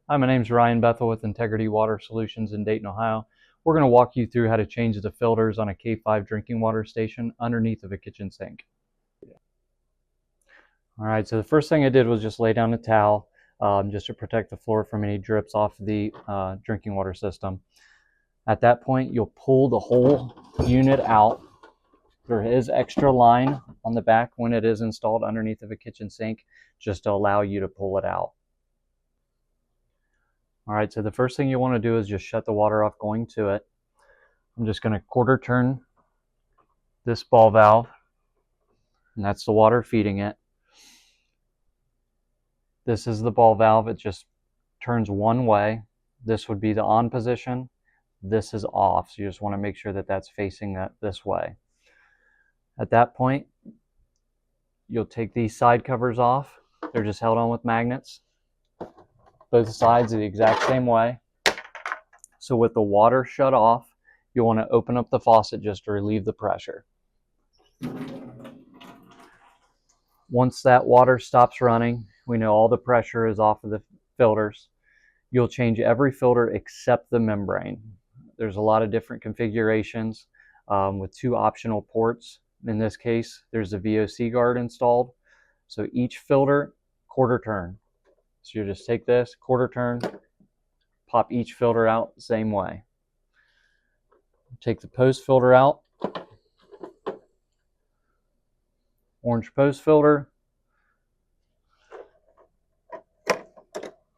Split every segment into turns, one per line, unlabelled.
Hi, my name is Ryan Bethel with Integrity Water Solutions in Dayton, Ohio. We're going to walk you through how to change the filters on a K5 drinking water station underneath of a kitchen sink. All right, so the first thing I did was just lay down a towel just to protect the floor from any drips off the drinking water system. At that point, you'll pull the whole unit out. There is extra line on the back when it is installed underneath of a kitchen sink just to allow you to pull it out. All right, so the first thing you want to do is just shut the water off going to it. I'm just going to quarter turn this ball valve, and that's the water feeding it. This is the ball valve. It just turns one way. This would be the on position. This is off, so you just want to make sure that that's facing this way. At that point, you'll take these side covers off. They're just held on with magnets. Both sides are the exact same way. So with the water shut off, you'll want to open up the faucet just to relieve the pressure. Once that water stops running, we know all the pressure is off of the filters. You'll change every filter except the membrane. There's a lot of different configurations with 2 optional ports. In this case, there's a VOC guard installed. So each filter, quarter turn. So you just take this, quarter turn, pop each filter out the same way. Take the post filter out. Orange post filter.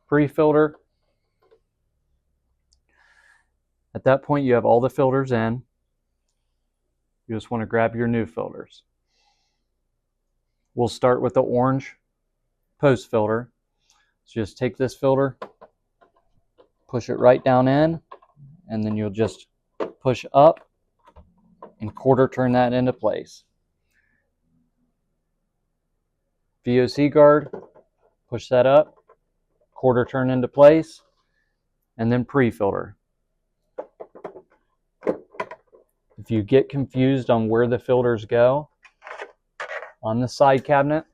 Pre-filter. At that point, you have all the filters in. You just want to grab your new filters. We'll start with the orange post filter. So just take this filter, push it right down in, and then you'll just push up and quarter turn that into place. VOC guard, push that up, quarter turn into place, and then pre-filter. If you get confused on where the filters go, on the side cabinet,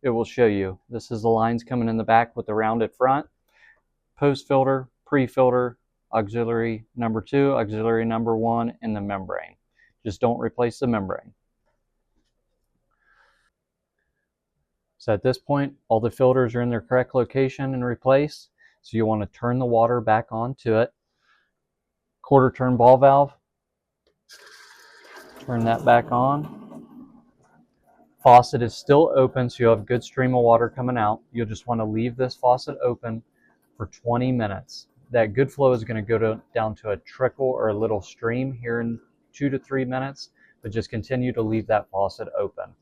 it will show you. This is the lines coming in the back with the rounded front. Post filter, pre-filter, auxiliary number 2, auxiliary number 1, and the membrane. Just don't replace the membrane. So at this point, all the filters are in their correct location and replaced. So you want to turn the water back onto it. Quarter turn ball valve. Turn that back on. Faucet is still open, so you'll have a good stream of water coming out. You'll just want to leave this faucet open for 20 minutes. That good flow is going to go down to a trickle or a little stream here in 2 to 3 minutes, but just continue to leave that faucet open.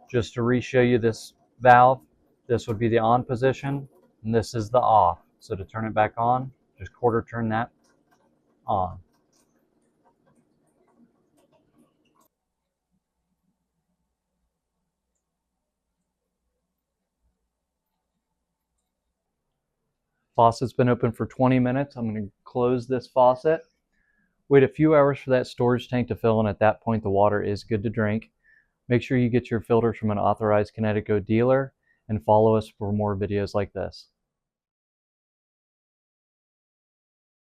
Just to re-show you this valve, this would be the on position, and this is the off. So to turn it back on, just quarter turn that on. Faucet's been open for 20 minutes. I'm going to close this faucet. Wait a few hours for that storage tank to fill, and at that point the water is good to drink. Make sure you get your filters from an authorized Kinetico dealer and follow us for more videos like this.